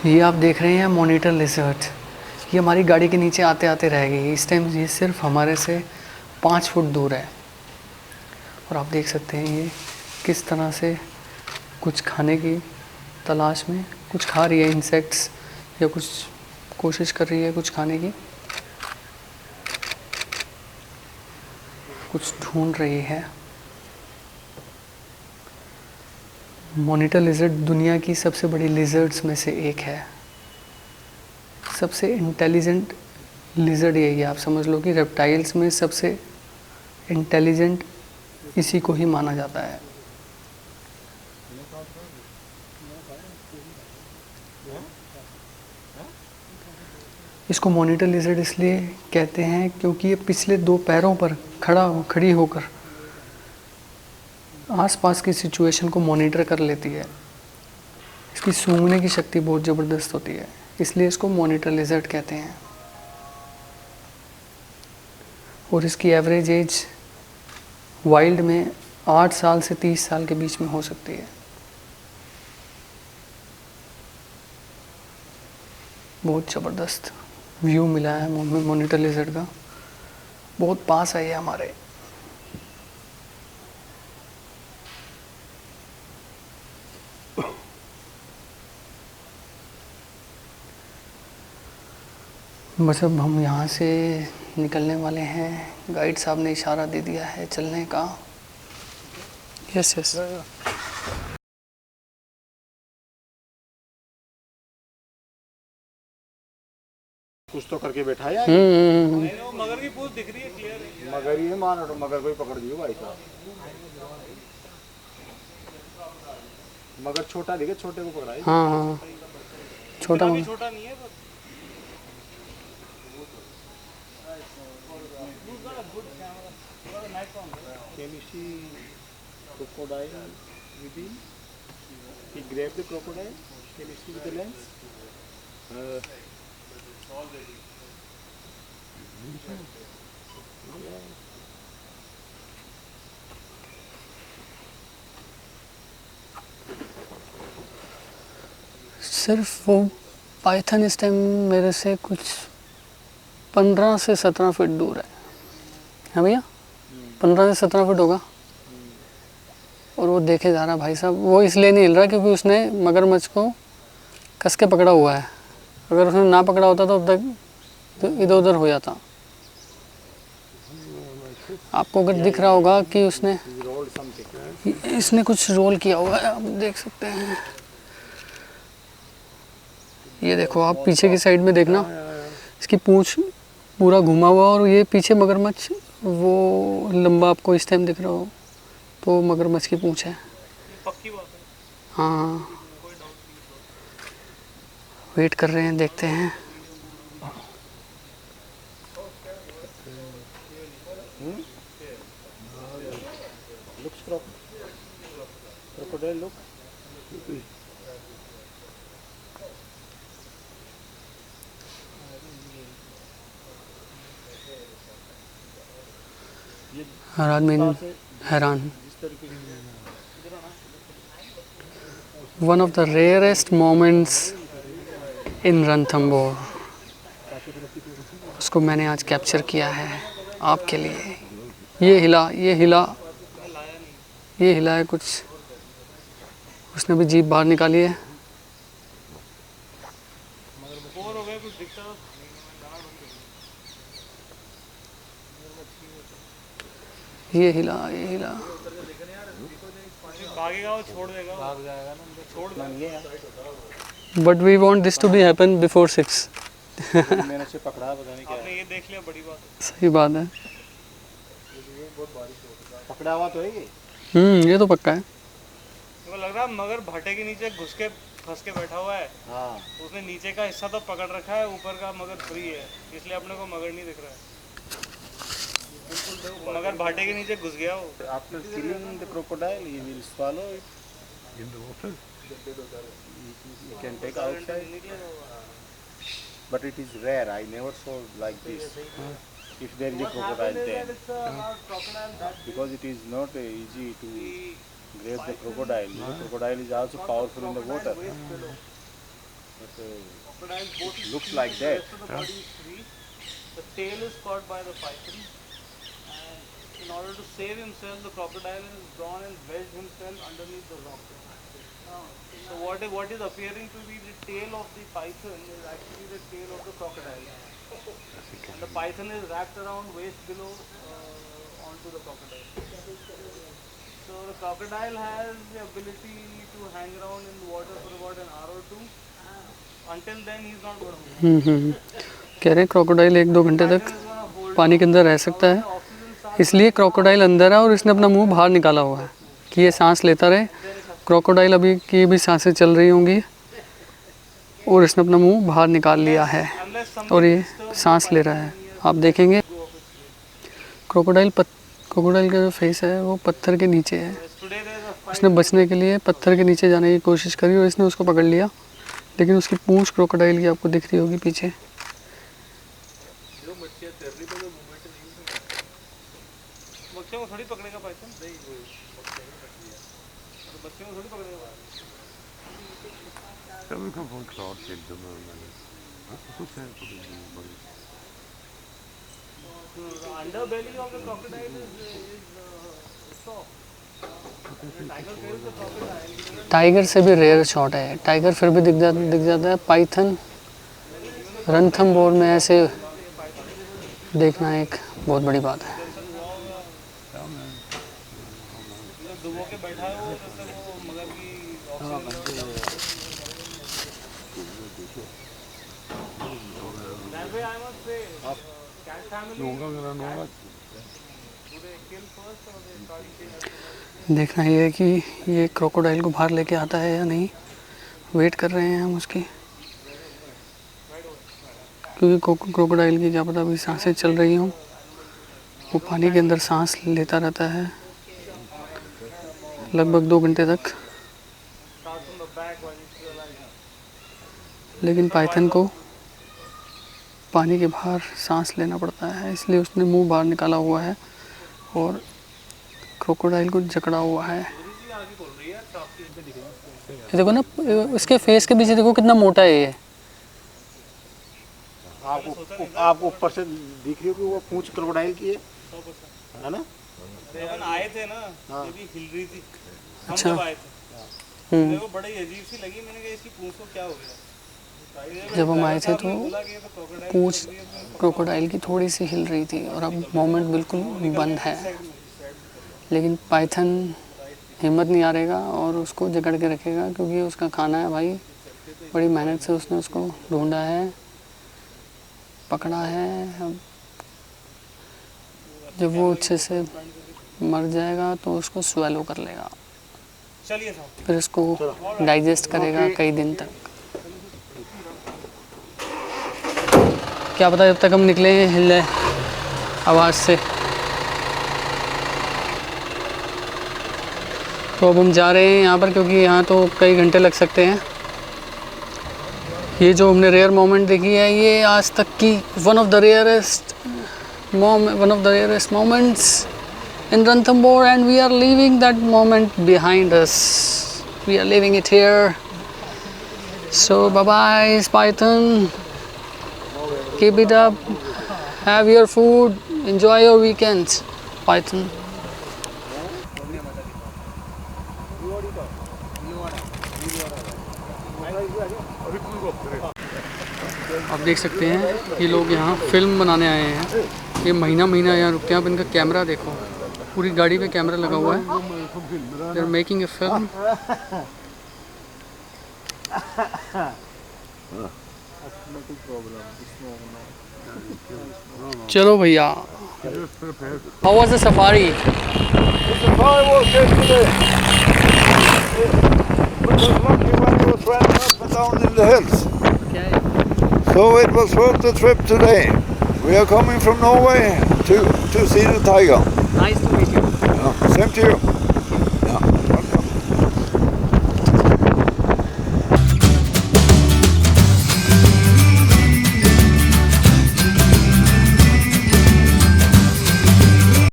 ये आप देख रहे हैं मॉनिटर लिजर्ड। ये हमारी गाड़ी के नीचे आते आते रह गई। इस टाइम ये सिर्फ हमारे से 5 फुट दूर है और आप देख सकते हैं ये किस तरह से कुछ खाने की तलाश में कुछ खा रही है, इंसेक्ट्स या कुछ कोशिश कर रही है कुछ खाने की, कुछ ढूंढ रही है। मॉनिटर लिजर्ड दुनिया की सबसे बड़ी लिजर्ड्स में से एक है। सबसे इंटेलिजेंट लिजर्ड यही है। आप समझ लो कि रेप्टाइल्स में सबसे इंटेलिजेंट इसी को ही माना जाता है। इसको मॉनिटर लिजर्ड इसलिए कहते हैं क्योंकि ये पिछले 2 पैरों पर खड़ी होकर आसपास की सिचुएशन को मॉनिटर कर लेती है। इसकी सूंघने की शक्ति बहुत ज़बरदस्त होती है, इसलिए इसको मॉनिटर लिजर्ड कहते हैं। और इसकी एवरेज एज वाइल्ड में 8 साल से 30 साल के बीच में हो सकती है। बहुत ज़बरदस्त व्यू मिला है मॉनिटर लिजर्ड का। बहुत पास है ये हमारे। बस अब हम यहाँ से निकलने वाले हैं। गाइड साहब ने इशारा दे दिया है चलने का। Yes yes. कुछ तो करके बैठा है। मगर की पूछ दिख रही है क्लियर है। मगर ही मानो तो मगर कोई पकड़ दियो भाई साहब। मगर छोटा दिखे, छोटे को पकड़ा है। हाँ हाँ छोटा मगर। छोटा नहीं है पर Can you see crocodile within? He grabbed the crocodile. Can you see with the lens? सिर्फ वो पाइथन इस टाइम मेरे से कुछ 15 से 17 फीट दूर है भैया? 15 से 17 फीट होगा। और वो देखे जा रहा भाई साहब। वो इसलिए नहीं हिल रहा क्योंकि उसने मगरमच्छ को कस के पकड़ा हुआ है। अगर उसने ना पकड़ा होता तो अब तक इधर उधर हो जाता। आपको अगर दिख रहा होगा कि इसने कुछ रोल किया हुआ है, आप देख सकते हैं। ये देखो आप पीछे की साइड में देखना, इसकी पूंछ पूरा घुमा हुआ और ये पीछे मगरमच्छ वो लंबा आपको इस टाइम दिख रहा हो तो मगरमच्छ की पूंछ है। पक्की बात है। हाँ वेट कर रहे हैं, देखते हैं। Looks crocodile look. हर आदमी हैरान। One of the rarest moments इन रणथंबोर, उसको मैंने आज कैप्चर किया है आपके लिए। ये हिला है कुछ। उसने भी जीभ बाहर निकाली है। बोर हो गए, कुछ दिखता ये हिला भागेगा, वो छोड़ देगा, भाग जाएगा ना, छोड़ देगा। But we want this to be happen before 6। मैंने से पकड़ा, पता नहीं क्या आपने ये देख लिया, बड़ी बात है। सही बात है। पकड़ा हुआ तो है ये। ये तो पक्का है। तो लग रहा है मगर भाटे के नीचे घुस के फंस के बैठा हुआ है। हाँ उसने नीचे का हिस्सा तो पकड़ रखा है, ऊपर का मगर फ्री है, इसलिए अपने को मगर नहीं दिख रहा है। मगर भाटे के नीचे घुस गया वो। After killing the crocodile, he will swallow it in the water. You can take outside, but it is rare. I never saw like this. If there is a crocodile there, because it is not easy to grab the crocodile. The crocodile is also powerful in the water. Crocodiles both looks like that. rest of the body is free. The tail is caught by the python. And in order to save himself, the crocodile has gone and wedged himself underneath the rock. So what is appearing to be the tail of the python is actually the tail of the crocodile. And the python is wrapped around waist below onto the crocodile. So the crocodile has the ability to hang around in the water for about an hour or two. Until then he's not going to move. कह रहे crocodile 1-2 घंटे तक पानी के अंदर रह सकता है, इसलिए क्रोकोडाइल अंदर है और इसने अपना मुंह बाहर निकाला हुआ है कि ये सांस लेता रहे। क्रोकोडाइल अभी की भी सांसें चल रही होंगी और इसने अपना मुंह बाहर निकाल लिया है और ये सांस ले रहा है। आप देखेंगे क्रोकोडाइल का जो फेस है वो पत्थर के नीचे है। उसने बचने के लिए पत्थर के नीचे जाने की कोशिश करी और इसने उसको पकड़ लिया, लेकिन उसकी पूंछ क्रोकोडाइल की आपको दिख रही होगी पीछे। बच्चों को थोड़ी पकड़ेगा पाइथन, बच्चों को थोड़ी पकड़ेगा। The underbelly of the crocodile is soft. Tiger kills the crocodile. Tiger से भी रेयर शॉट है, टाइगर फिर भी दिख जाता है, पाइथन रणथंबोर में ऐसे देखना एक बहुत बड़ी बात है। डुबो के बैठा है वो, जैसे वो मगर की That way I must say, cat family, do they kill first or they start eating? देखना ये है कि ये क्रोकोडाइल को बाहर लेके आता है या नहीं। वेट कर रहे हैं हम उसकी, क्योंकि क्रोकोडाइल की क्या पता अभी सांसें चल रही हों। वो पानी के अंदर सांस लेता रहता है लगभग 2 घंटे तक, लेकिन पाइथन को पानी के बाहर सांस लेना पड़ता है, इसलिए उसने मुंह बाहर निकाला हुआ है और क्रोकोडाइल को जकड़ा हुआ है। ये देखो ना, इसके फेस के पीछे देखो कितना मोटा है ये। आपको ऊपर से दिख रही हो कि वो पूंछ क्रोकोडाइल की है ना? अपन आए थे ना, ये भी हिल रही थी। हम अच्छा। जब आए थे मेरे को बड़ी अजीब सी लगी, मैंने कहा इसकी पूंछ को क्या हो गया। जब हम आए थे तो पूंछ क्रोकोडाइल की थोड़ी सी हिल रही थी और अब मोमेंट बिल्कुल बंद है, लेकिन पाइथन हिम्मत नहीं हारेगा और उसको जकड़ के रखेगा, क्योंकि उसका खाना है भाई। बड़ी मेहनत से उसने उसको ढूंढा है, पकड़ा है। अब जब वो अच्छे से मर जाएगा तो उसको स्वेलो कर लेगा, चलिए साहब, फिर इसको डाइजेस्ट करेगा कई दिन तक। क्या पता जब तक हम निकले हिले आवाज़ से। तो अब हम जा रहे हैं यहाँ पर, क्योंकि यहाँ तो कई घंटे लग सकते हैं। ये जो हमने रेयर मोमेंट देखी है, ये आज तक की one of the rarest moments in Ranthambore, and we are leaving that moment behind us. We are leaving it here. So bye bye Python, keep it up, have your food, enjoy your weekends Python. आप देख सकते हैं ये लोग यहाँ film बनाने आए हैं। ये महीना यहाँ रुकते हैं। आप इनका कैमरा देखो, पूरी गाड़ी पे कैमरा लगा हुआ है। They are making a film. चलो भैया, how was the safari? The safari was yesterday. We was lucky when we was running up and down in the hills. So it was worth the trip today. We are coming from Norway to see the tiger. Nice to meet you. Same to you.